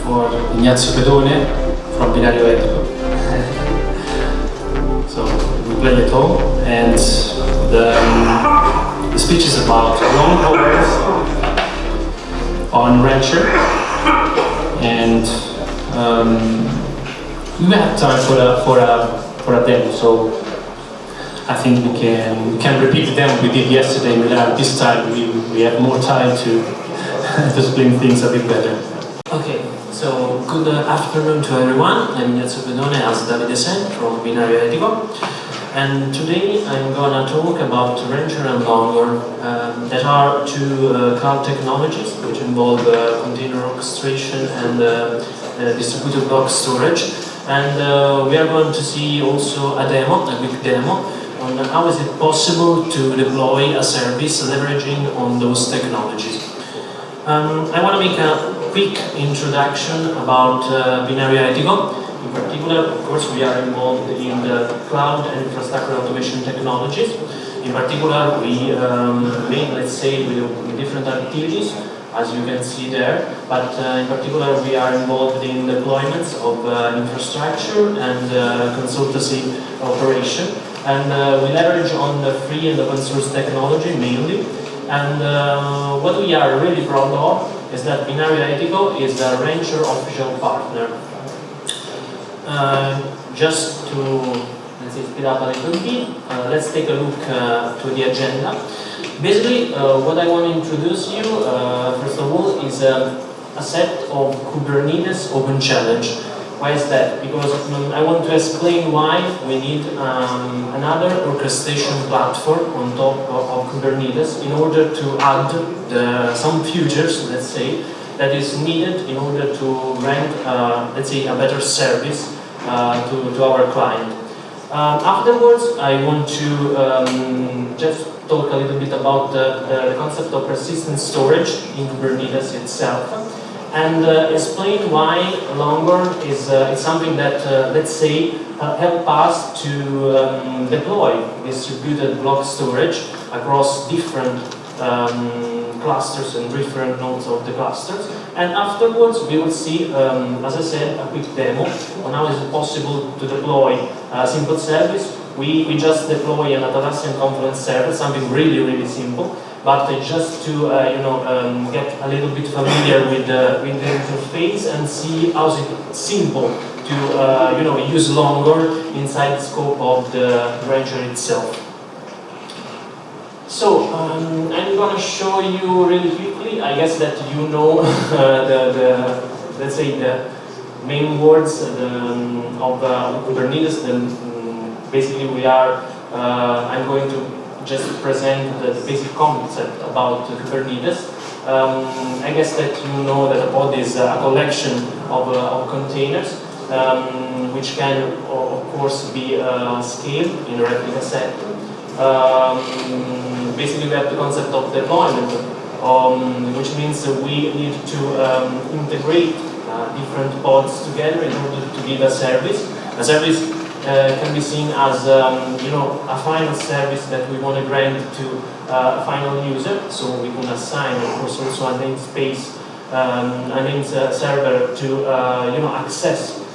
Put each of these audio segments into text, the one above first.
for Ignazio Pedone from Binario Etico. So we play at home, and the speech is about Longhorn on Rancher, and we have time for a demo. So I think we can repeat the demo we did yesterday in Milan. This time we have more time to explain things a bit better. Okay, so good afternoon to everyone. I'm Ignazio Pedone, as Davide said, from Binario Etico. And today I'm gonna talk about Rancher and Longhorn, that are two cloud technologies which involve container orchestration and distributed block storage. And we are going to see also a quick demo, on how is it possible to deploy a service leveraging on those technologies. I want to make a quick introduction about Binario Etico. In particular, of course, we are involved in the cloud and infrastructure automation technologies. In particular, we main, let's say, with different activities, as you can see there. But in particular, we are involved in deployments of infrastructure and consultancy operation. And we leverage on the free and open source technology mainly. And what we are really proud of is that Binario Etico is a Rancher official partner. Just to, let's say, speed up a little bit, let's take a look to the agenda. Basically, what I want to introduce you, first of all, is a set of Kubernetes Open Challenge. Why is that? Because I want to explain why we need another orchestration platform on top of Kubernetes in order to add some features, let's say, that is needed in order to render, let's say, a better service to our client. Afterwards, I want to just talk a little bit about the concept of persistent storage in Kubernetes itself, and explain why Longhorn is something that, let's say, help us to deploy distributed block storage across different clusters and different nodes of the clusters. And afterwards, we will see, as I said, a quick demo on how is it possible to deploy a simple service. We just deploy an Atlassian Confluence server, something really simple. But just to get a little bit familiar with the interface and see how it's simple to use Longhorn inside the scope of the Rancher itself. So I'm going to show you really quickly. I guess that you know let's say the main words of Kubernetes. Basically, we are. I'm going to just present the basic concept about Kubernetes. I guess that you know that a pod is a collection of containers, which can, of course, be scaled in a replica set. Basically, we have the concept of deployment, which means we need to integrate different pods together in order to give a service. A service can be seen as a final service that we want to grant to a final user. So we can assign, of course, also a namespace, a name server to access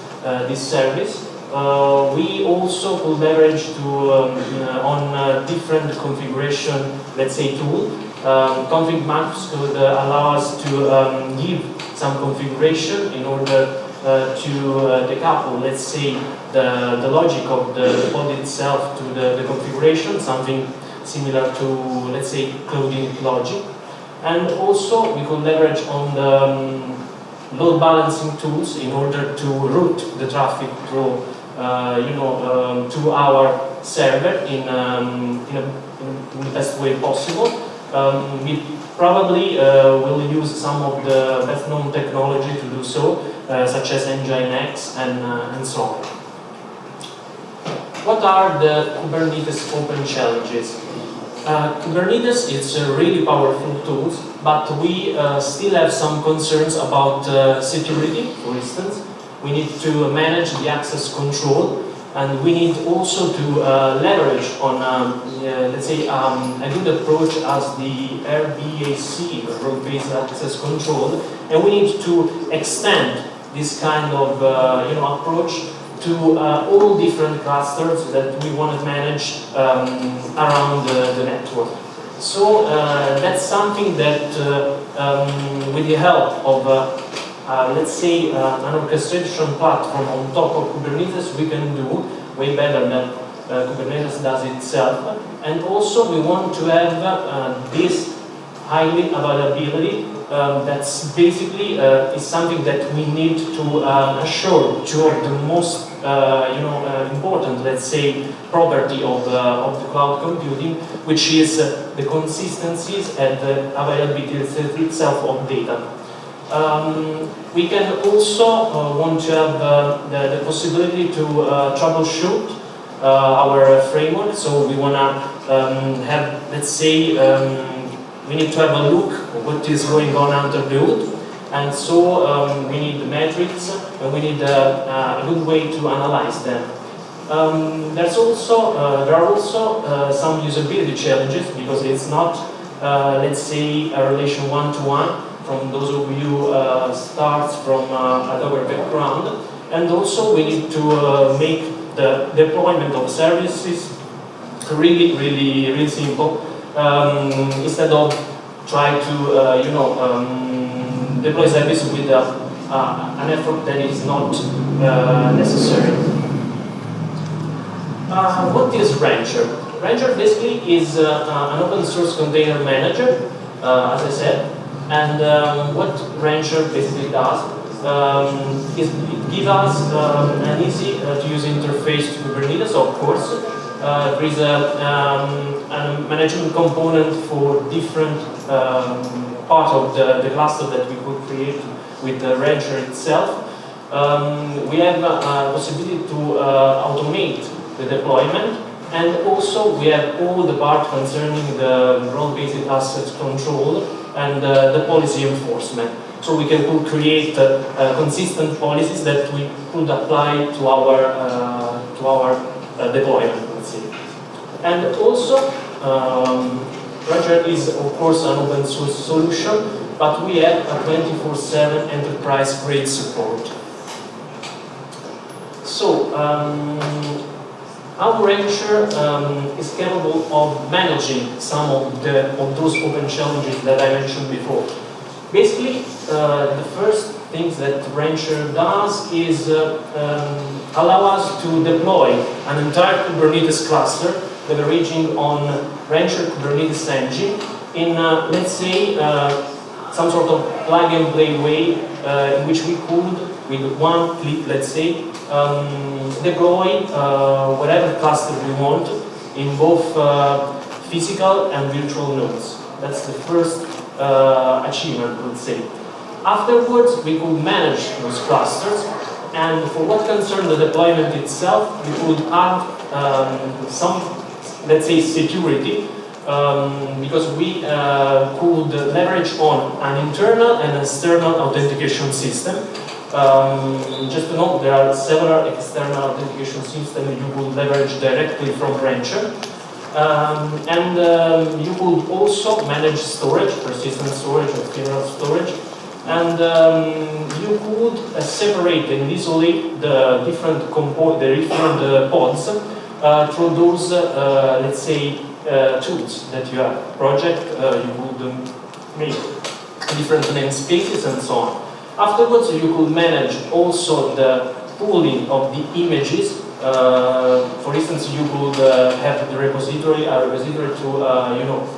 this service. We also could leverage on different configuration, let's say, tool. Config maps could allow us to give some configuration in order to decouple, let's say, the logic of the pod itself to the configuration, something similar to, let's say, clouding logic. And also, we could leverage on the load balancing tools in order to route the traffic through, to our server in the best way possible. We probably will use some of the best-known technology to do so, such as Nginx and so on. What are the Kubernetes open challenges? Kubernetes is really powerful tools, but we still have some concerns about security, for instance. We need to manage the access control, and we need also to leverage on, let's say, a good approach as the RBAC, Role-Based Access Control, and we need to extend this kind of approach to all different clusters that we want to manage around the network. So that's something that with the help of let's say an orchestration platform on top of Kubernetes we can do way better than Kubernetes does itself. And also we want to have this highly availability. That's basically is something that we need to assure two of the most important, let's say, property of the cloud computing, which is the consistencies and the availability itself of data. We can also want to have the possibility to troubleshoot our framework. So we want to have, let's say, we need to have a look at what is going on under the hood, and so we need the metrics, and we need a good way to analyze them. There are also some usability challenges, because it's not, let's say, a relation one-to-one from those of you starts from a Docker background, and also we need to make the deployment of services really simple. Instead of try to deploy service with an effort that is not necessary. What is Rancher? Rancher basically is an open source container manager, as I said, and what Rancher basically does is it gives us an easy to use interface to Kubernetes, of course. There is a management component for different part of the cluster that we could create with the Rancher itself. We have a possibility to automate the deployment, and also we have all the part concerning the role-based asset control and the policy enforcement. So we can create consistent policies that we could apply to our deployment. And also, Rancher is of course an open source solution, but we have a 24/7 enterprise grade support. So, our Rancher is capable of managing some of those open challenges that I mentioned before. Basically, the first things that Rancher does is allow us to deploy an entire Kubernetes cluster leveraging on Rancher Kubernetes engine in, let's say, some sort of plug-and-play way in which we could, with one click, let's say, deploy whatever cluster we want in both physical and virtual nodes. That's the first achievement, let's say. Afterwards, we could manage those clusters, and for what concerns the deployment itself, we could add some, let's say, security, because we could leverage on an internal and external authentication system. Just to note, there are several external authentication systems you could leverage directly from Rancher. And you could also manage storage, persistent storage, ephemeral storage, and you could separate and isolate the different pods through those, let's say, tools that you have. Project, you would make different namespaces and so on. Afterwards, you could manage also the pooling of the images. For instance, you could have a repository to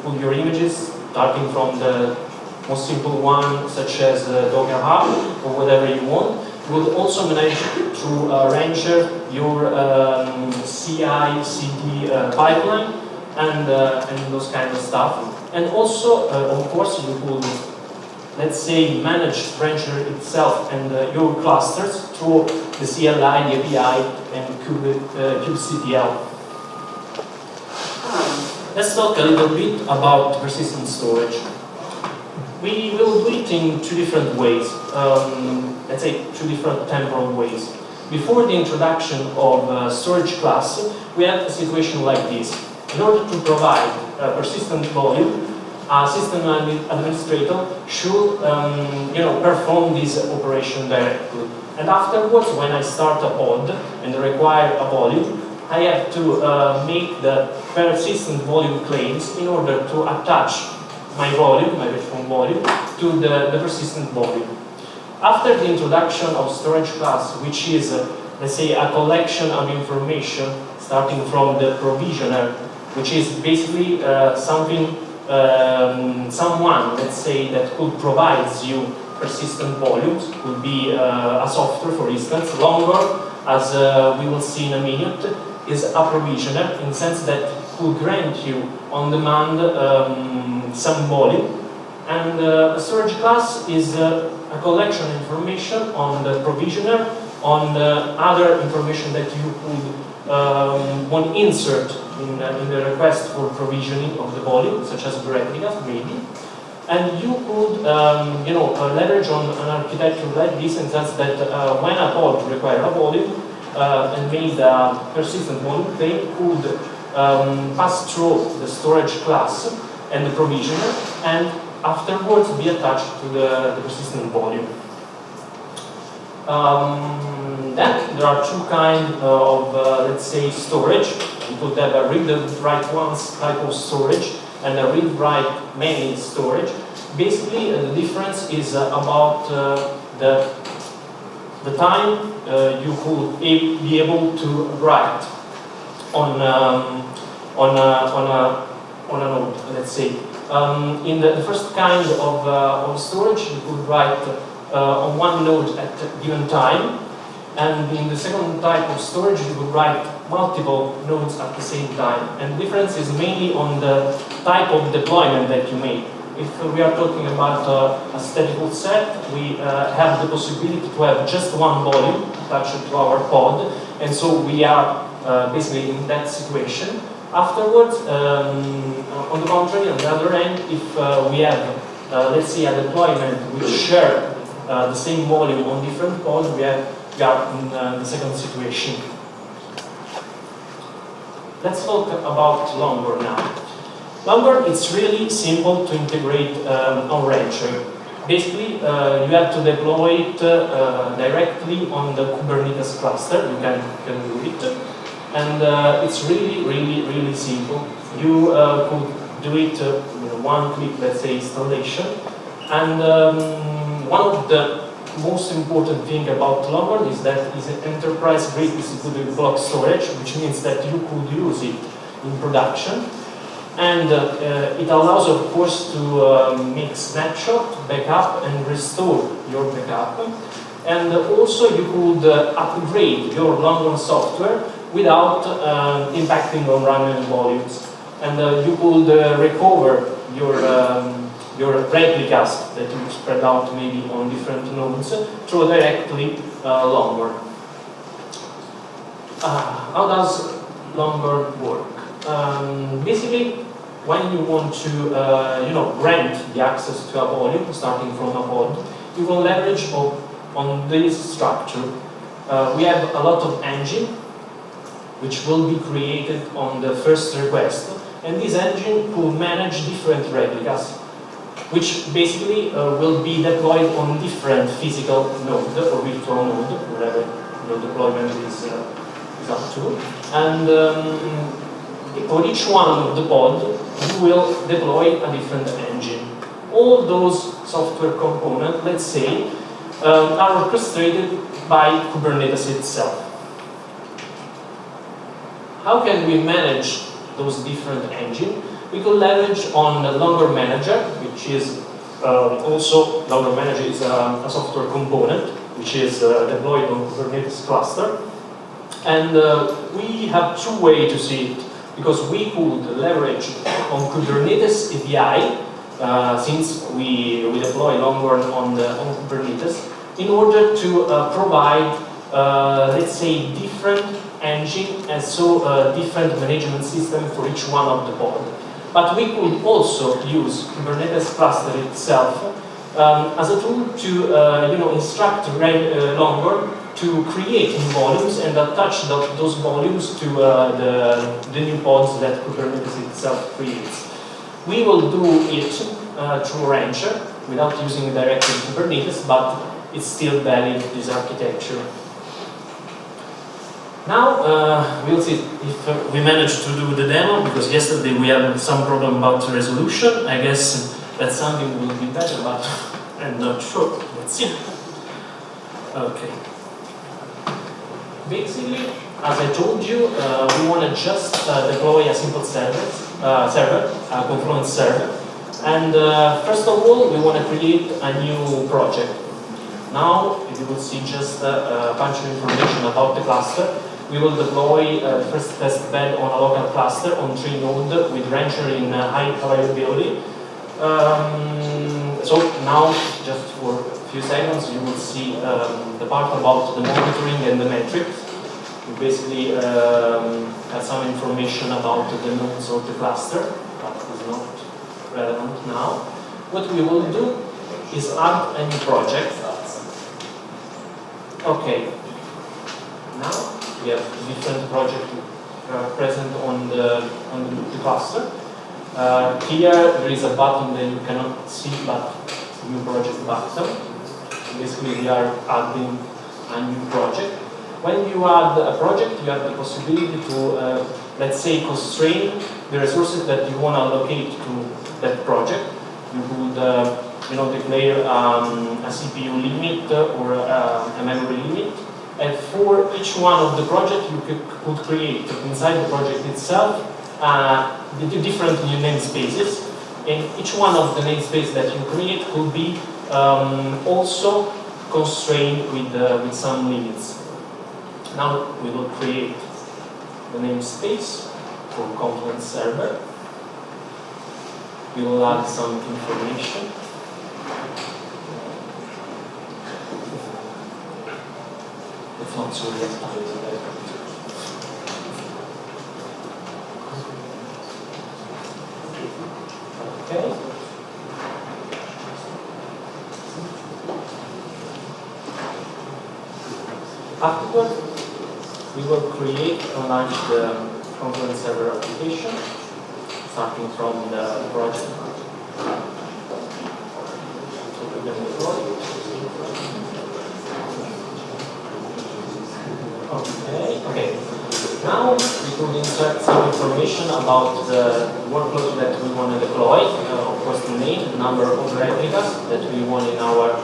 pull your images, starting from the most simple one, such as Docker Hub or whatever you want. You would also manage through Rancher your CI/CD pipeline and those kind of stuff. And also, of course, you could, let's say, manage Rancher itself and your clusters through the CLI, the API, and kubectl. Let's talk a little bit about persistent storage. We will do it in two different ways, let's say two different temporal ways. Before the introduction of storage class, we have a situation like this. In order to provide a persistent volume, a system administrator should perform this operation directly. And afterwards, when I start a pod and require a volume, I have to make the persistent volume claims in order to attach my volume, my virtual volume, to the persistent volume. After the introduction of storage class, which is, let's say, a collection of information starting from the provisioner, which is basically someone, let's say, that could provide you persistent volumes, could be a software, for instance. Longhorn, as we will see in a minute, is a provisioner in the sense that could grant you on demand some volume. And a storage class is a collection of information on the provisioner, on the other information that you could want to insert in the request for provisioning of the volume, such as replicas, maybe. And you could, leverage on an architecture like this in the sense that when a pod requires a volume and made a persistent volume, they could pass through the storage class and the provisioner, and afterwards be attached to the persistent volume. Then there are two kinds of, let's say, storage. You could have a read-write once type of storage and a read-write many storage. Basically, the difference is about the time you could be able to write on a node, let's say. In the first kind of storage, you could write on one node at a given time, and in the second type of storage, you could write multiple nodes at the same time. And the difference is mainly on the type of deployment that you make. If we are talking about a statical set, we have the possibility to have just one volume attached to our pod, and so we are basically in that situation. Afterwards, on the contrary, on the other end, if we have, let's say, a deployment which share the same volume on different pods, we are in the second situation. Let's talk about Longhorn now. Longhorn, it's really simple to integrate on Rancher. Basically, you have to deploy it directly on the Kubernetes cluster. You can do it. And it's really simple. You could do it with one click, let's say, installation. And one of the most important thing about Longhorn is that it's an enterprise-grade distributed block storage, which means that you could use it in production. And it allows, of course, to make snapshot, backup, and restore your backup. And also, you could upgrade your Longhorn software without impacting on running volumes. And you could recover your replicas that you spread out maybe on different nodes through directly Longhorn. How does Longhorn work? Basically, when you want to grant the access to a volume starting from a pod, you will leverage on this structure. We have a lot of engine which will be created on the first request, and this engine could manage different replicas, which basically will be deployed on different physical node or virtual node, whatever your deployment is up to. And for each one of the pod, you will deploy a different engine. All those software components, let's say, are orchestrated by Kubernetes itself. How can we manage those different engines? We could leverage on the Longhorn Manager, which is also, Longhorn Manager is a software component which is deployed on Kubernetes cluster. And we have two ways to see it, because we could leverage on Kubernetes API, since we deploy Longhorn on Kubernetes, in order to provide, let's say, different engine and so different management system for each one of the pod. But we could also use Kubernetes cluster itself as a tool to instruct Longhorn to create new volumes and attach those volumes to the new pods that Kubernetes itself creates. We will do it through Rancher without using directly Kubernetes, but it's still valid, this architecture. Now, we'll see if we manage to do the demo, because yesterday we had some problem about the resolution. I guess that something will be better, but I'm not sure. Let's see. Okay. Basically, as I told you, we want to just deploy a simple server, a Confluent server. And first of all, we want to create a new project. Now, you will see just a bunch of information about the cluster. We will deploy the first test bed on a local cluster on 3 nodes with Rancher in high availability. So now, just for a few seconds, you will see the part about the monitoring and the metrics. We basically have some information about the nodes of the cluster, but is not relevant now. What we will do is add a new project. Okay. Now we have different projects present on the cluster. Here there is a button that you cannot see, but new project button. Basically, we are adding a new project. When you add a project, you have the possibility to, let's say, constrain the resources that you want to allocate to that project. You could, declare a CPU limit or a memory limit. And for each one of the projects, you could create inside the project itself the different new namespaces. And each one of the namespaces that you create could be also constrained with some limits. Now we will create the namespace for Confluent server. We will add some information. It's not so yet. Okay. Afterward, we will create and launch the Confluent server application, starting from the project. So we're going to deploy. Okay. Now we could insert some information about the workload that we want to deploy. Of course, the name, the number of replicas that we want in our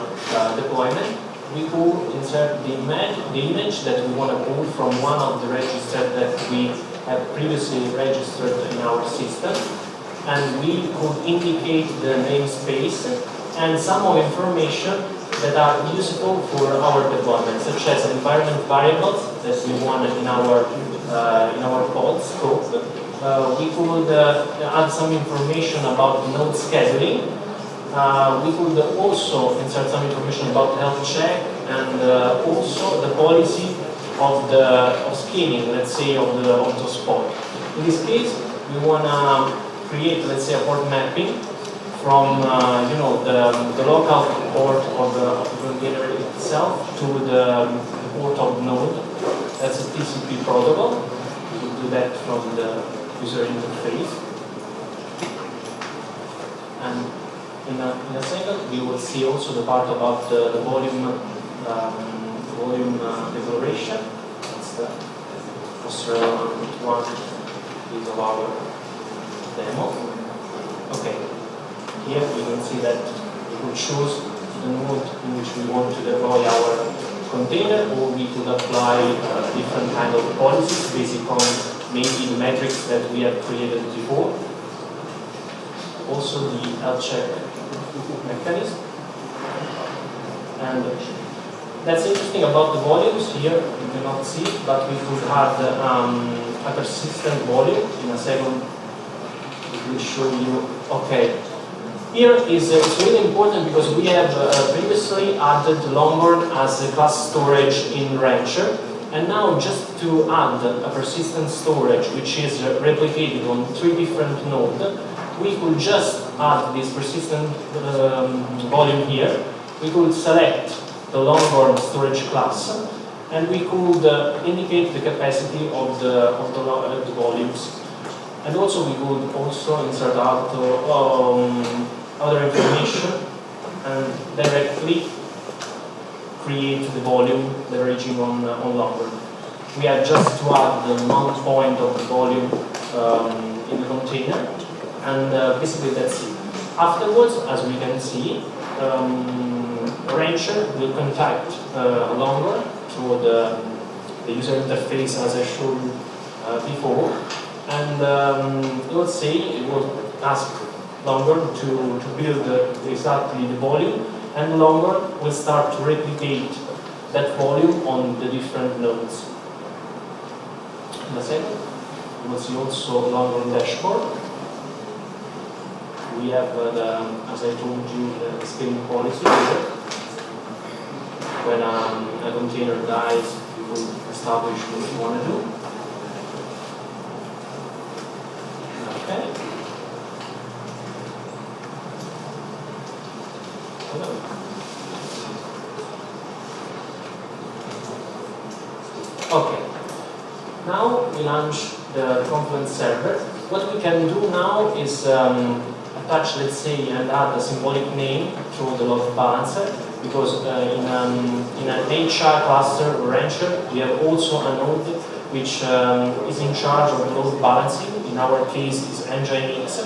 deployment. We could insert the image that we want to pull from one of the registers that we have previously registered in our system. And we could indicate the namespace and some of information that are useful for our deployment, such as environment variables that we want in our pod scope. We could add some information about node scheduling. We could also insert some information about health check and also the policy of scaling, let's say, of those pods. In this case, we want to create, let's say, a port mapping from the local port of the container itself to the port of the node. That's a TCP protocol. We will do that from the user interface. And in a second, we will see also the part about the volume declaration. That's the most relevant one is of our demo. Okay. Here we can see that we could choose the node in which we want to deploy our container, or we could apply different kind of policies based on maybe the metrics that we have created before. Also the health check mechanism. And that's interesting about the volumes. Here you cannot see, but we could add a persistent volume. In a second, we will show you. Okay. Here it's really important because we have previously added Longhorn as a class storage in Rancher, and now just to add a persistent storage which is replicated on 3 different nodes, we could just add this persistent volume here. We could select the Longhorn storage class, and we could indicate the capacity of the volumes. And also we would also insert out other information and directly create the volume leveraging on Longhorn. We have just to add the mount point of the volume in the container, and basically that's it. Afterwards, as we can see, Rancher will contact Longhorn through the user interface as I showed you before, and it will say, it will ask Longhorn to build exactly the volume, and Longhorn will start to replicate that volume on the different nodes. In a second, you will see also Longhorn dashboard. We have, as I told you, the scaling policy here. When a container dies, you will establish what you want to do. Okay. Okay. Now we launch the Confluent server. What we can do now is attach, let's say, and add a symbolic name through the load balancer, because in an HR cluster or Rancher, we have also a node which is in charge of load balancing. In our case, is Nginx,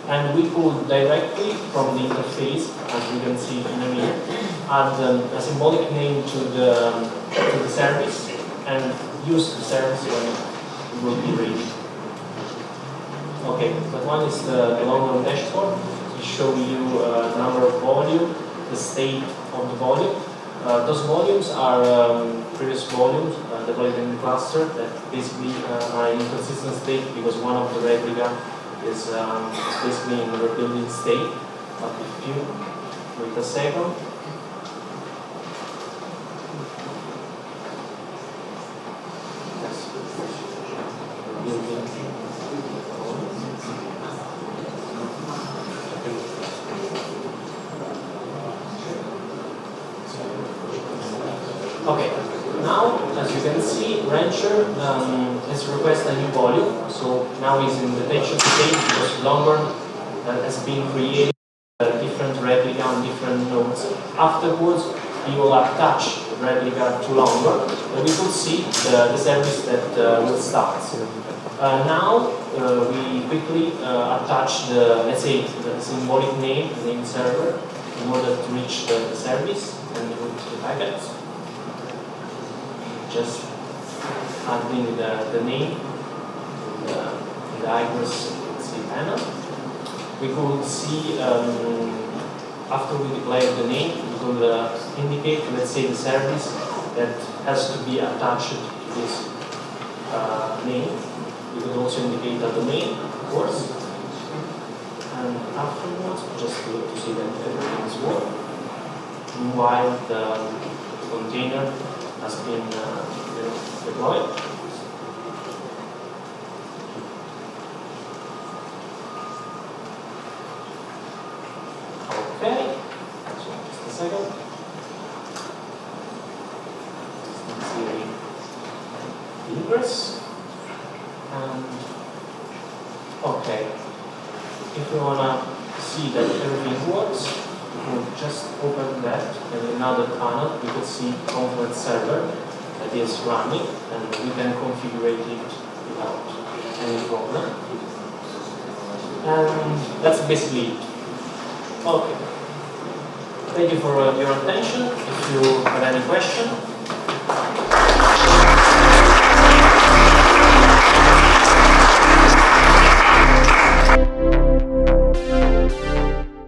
and we could directly from the interface, as you can see in a minute, add a symbolic name to the service and use the service when it will be ready. Okay, that one is the Longhorn dashboard. We show you the number of volume, the state of the volume. Those volumes are previous volumes deployed in the cluster that basically are in inconsistent state because one of the replica is basically in the rebuilding state. But if you wait a second, okay, now as you can see, Rancher has requested a new volume, so now he's in detection state because Longhorn has been created a different replica on different nodes. Afterwards, he will attach the replica to Longhorn, and we could see the service that will start. Now we quickly attach the, let's say, the symbolic name, the name server, in order to reach the service and route the packets. Just adding the name in the Ignazio panel. We could see after we declare the name, we could indicate, let's say, the service that has to be attached to this name. We could also indicate the domain, of course. And afterwards, just to see that everything is working. Meanwhile, the container has been deployed. Okay, so just a second. Let's see the ingress. And okay, if we want to see that everything works, we will just open that, and in another panel we could see Confluent server that is running, and we can configure it without any problem. And that's basically it. Okay. Thank you for your attention. If you have any question,